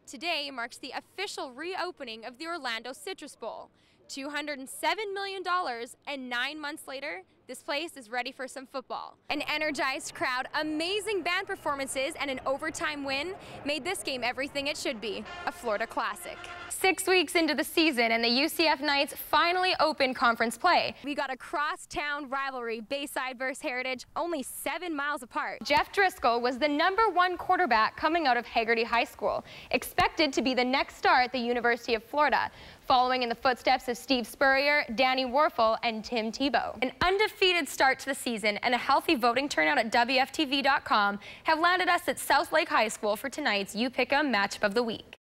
Today marks the official reopening of the Orlando Citrus Bowl. $207 million, and 9 months later, this place is ready for some football. An energized crowd, amazing band performances, and an overtime win made this game everything it should be, a Florida classic. 6 weeks into the season, and the UCF Knights finally opened conference play. We got a cross-town rivalry, Bayside versus Heritage, only 7 miles apart. Jeff Driscoll was the #1 quarterback coming out of Hagerty High School, expected to be the next star at the University of Florida, following in the footsteps of Steve Spurrier, Danny Warfel, and Tim Tebow. An undefeated start to the season and a healthy voting turnout at WFTV.com have landed us at South Lake High School for tonight's You Pick 'em Matchup of the Week.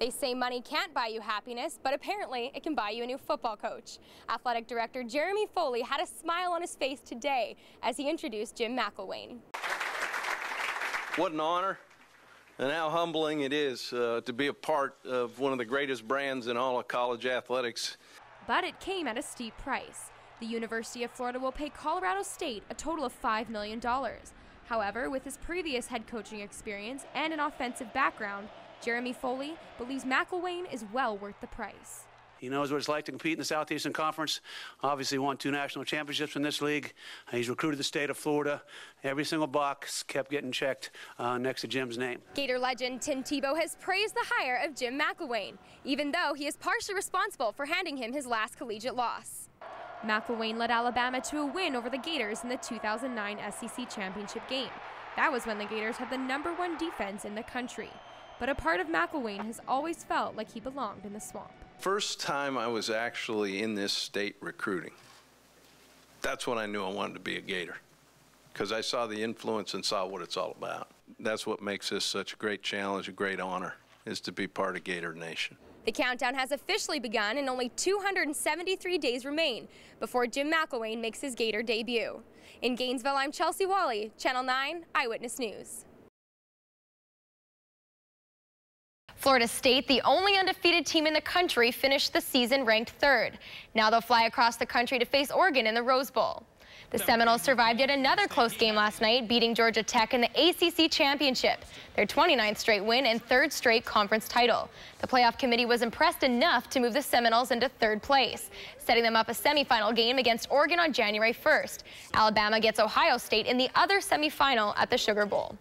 They say money can't buy you happiness, but apparently it can buy you a new football coach. Athletic Director Jeremy Foley had a smile on his face today as he introduced Jim McElwain. What an honor. And how humbling it is to be a part of one of the greatest brands in all of college athletics. But it came at a steep price. The University of Florida will pay Colorado State a total of $5 million. However, with his previous head coaching experience and an offensive background, Jeremy Foley believes McElwain is well worth the price. He knows what it's like to compete in the Southeastern Conference. Obviously won 2 national championships in this league. He's recruited the state of Florida. Every single box kept getting checked next to Jim's name. Gator legend Tim Tebow has praised the hire of Jim McElwain, even though he is partially responsible for handing him his last collegiate loss. McElwain led Alabama to a win over the Gators in the 2009 SEC championship game. That was when the Gators had the #1 defense in the country. But a part of McElwain has always felt like he belonged in the swamp. First time I was actually in this state recruiting, that's when I knew I wanted to be a Gator, because I saw the influence and saw what it's all about. That's what makes this such a great challenge, a great honor, is to be part of Gator Nation. The countdown has officially begun and only 273 days remain before Jim McElwain makes his Gator debut. In Gainesville, I'm Chelsea Whalley, Channel 9 Eyewitness News. Florida State, the only undefeated team in the country, finished the season ranked 3rd. Now they'll fly across the country to face Oregon in the Rose Bowl. The Seminoles survived yet another close game last night, beating Georgia Tech in the ACC Championship, their 29th straight win and 3rd straight conference title. The playoff committee was impressed enough to move the Seminoles into 3rd place, setting them up a semifinal game against Oregon on January 1st. Alabama gets Ohio State in the other semifinal at the Sugar Bowl.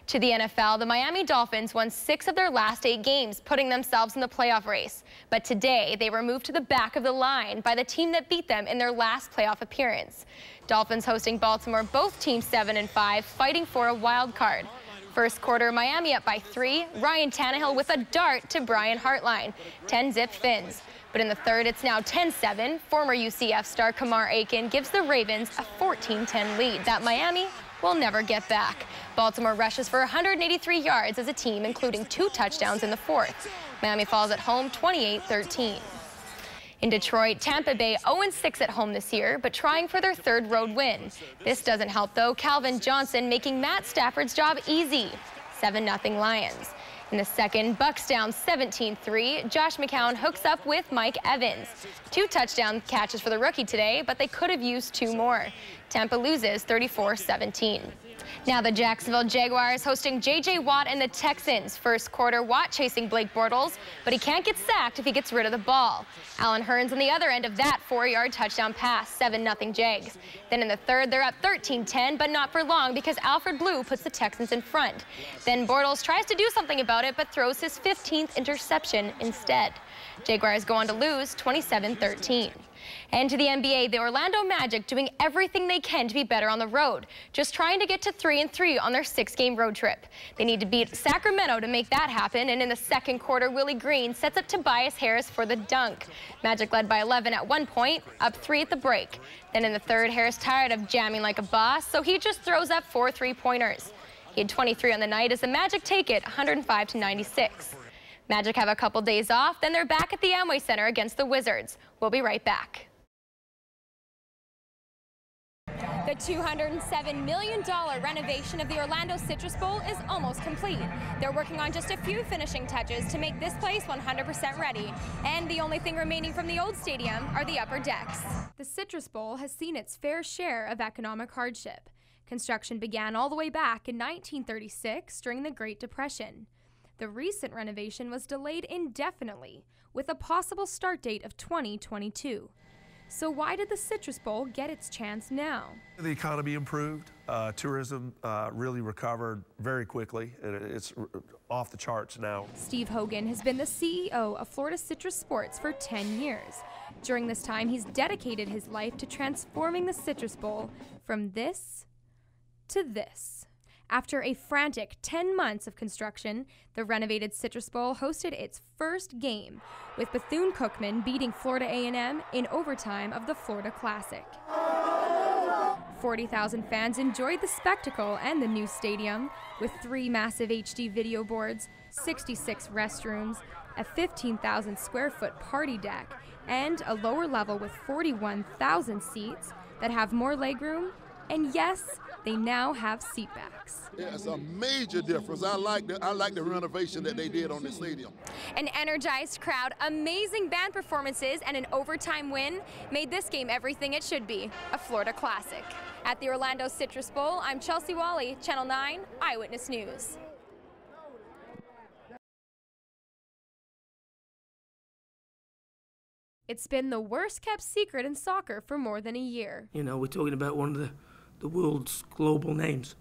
To the NFL, the Miami Dolphins won 6 of their last 8 games, putting themselves in the playoff race. But today, they were moved to the back of the line by the team that beat them in their last playoff appearance. Dolphins hosting Baltimore, both teams 7-5, fighting for a wild card. First quarter, Miami up by 3. Ryan Tannehill with a dart to Brian Hartline. 10-zip Fins. But in the third, it's now 10-7. Former UCF star Kamar Aiken gives the Ravens a 14-10 lead that Miami will never get back. Baltimore rushes for 183 yards as a team, including 2 touchdowns in the 4th. Miami falls at home 28-13. In Detroit, Tampa Bay 0-6 at home this year, but trying for their 3rd road win. This doesn't help, though. Calvin Johnson making Matt Stafford's job easy. 7-0 Lions. In the second, Bucks down 17-3. Josh McCown hooks up with Mike Evans. 2 touchdown catches for the rookie today, but they could have used 2 more. Tampa loses 34-17. Now the Jacksonville Jaguars hosting J.J. Watt and the Texans. First quarter, Watt chasing Blake Bortles, but he can't get sacked if he gets rid of the ball. Allen Hurns on the other end of that 4-yard touchdown pass, 7-0 Jags. Then in the third, they're up 13-10, but not for long because Alfred Blue puts the Texans in front. Then Bortles tries to do something about it, but throws his 15th interception instead. Jaguars go on to lose 27-13. And to the NBA, the Orlando Magic doing everything they can to be better on the road, just trying to get to 3-3 on their 6-game road trip. They need to beat Sacramento to make that happen, and in the second quarter, Willie Green sets up Tobias Harris for the dunk. Magic led by 11 at one point, up 3 at the break. Then in the third, Harris tired of jamming like a boss, so he just throws up 4 3-pointers. He had 23 on the night as the Magic take it 105-96. Magic have a couple days off, then they're back at the Amway Center against the Wizards. We'll be right back. The $207 million renovation of the Orlando Citrus Bowl is almost complete. They're working on just a few finishing touches to make this place 100% ready. And the only thing remaining from the old stadium are the upper decks. The Citrus Bowl has seen its fair share of economic hardship. Construction began all the way back in 1936 during the Great Depression. The recent renovation was delayed indefinitely, with a possible start date of 2022. So why did the Citrus Bowl get its chance now? The economy improved. Tourism really recovered very quickly. It's off the charts now. Steve Hogan has been the CEO of Florida Citrus Sports for 10 years. During this time, he's dedicated his life to transforming the Citrus Bowl from this to this. After a frantic 10 months of construction, the renovated Citrus Bowl hosted its first game, with Bethune-Cookman beating Florida A&M in overtime of the Florida Classic. 40,000 fans enjoyed the spectacle and the new stadium, with 3 massive HD video boards, 66 restrooms, a 15,000 square foot party deck, and a lower level with 41,000 seats that have more legroom. And yes, they now have seatbacks. It's a major difference. I like the renovation that they did on the stadium. An energized crowd, amazing band performances, and an overtime win made this game everything it should be, a Florida Classic. At the Orlando Citrus Bowl, I'm Chelsea Whalley, Channel 9 Eyewitness News. It's been the worst kept secret in soccer for more than a year. You know, we're talking about one of the world's global names,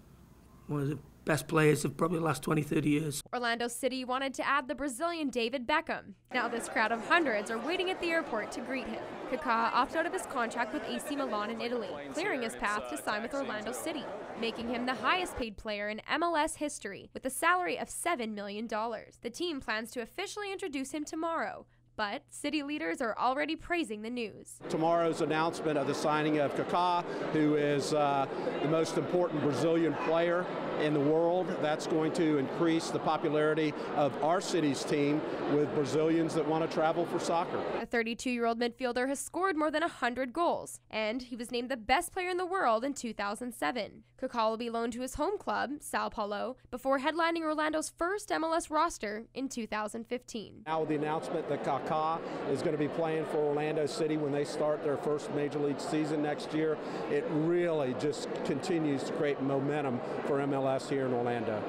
one of the best players of probably the last 20, 30 years. Orlando City wanted to add the Brazilian David Beckham. Now this crowd of hundreds are waiting at the airport to greet him. Kaká opted out of his contract with AC Milan in Italy, clearing his path to sign with Orlando City, making him the highest paid player in MLS history with a salary of $7 million. The team plans to officially introduce him tomorrow, but city leaders are already praising the news. Tomorrow's announcement of the signing of Kaká, who is the most important Brazilian player in the world, that's going to increase the popularity of our city's team with Brazilians that want to travel for soccer. The 32-year-old midfielder has scored more than 100 goals, and he was named the best player in the world in 2007. Kaká will be loaned to his home club, Sao Paulo, before headlining Orlando's first MLS roster in 2015. Now with the announcement that Kaká is going to be playing for Orlando City when they start their first Major League season next year, it really just continues to create momentum for MLS here in Orlando.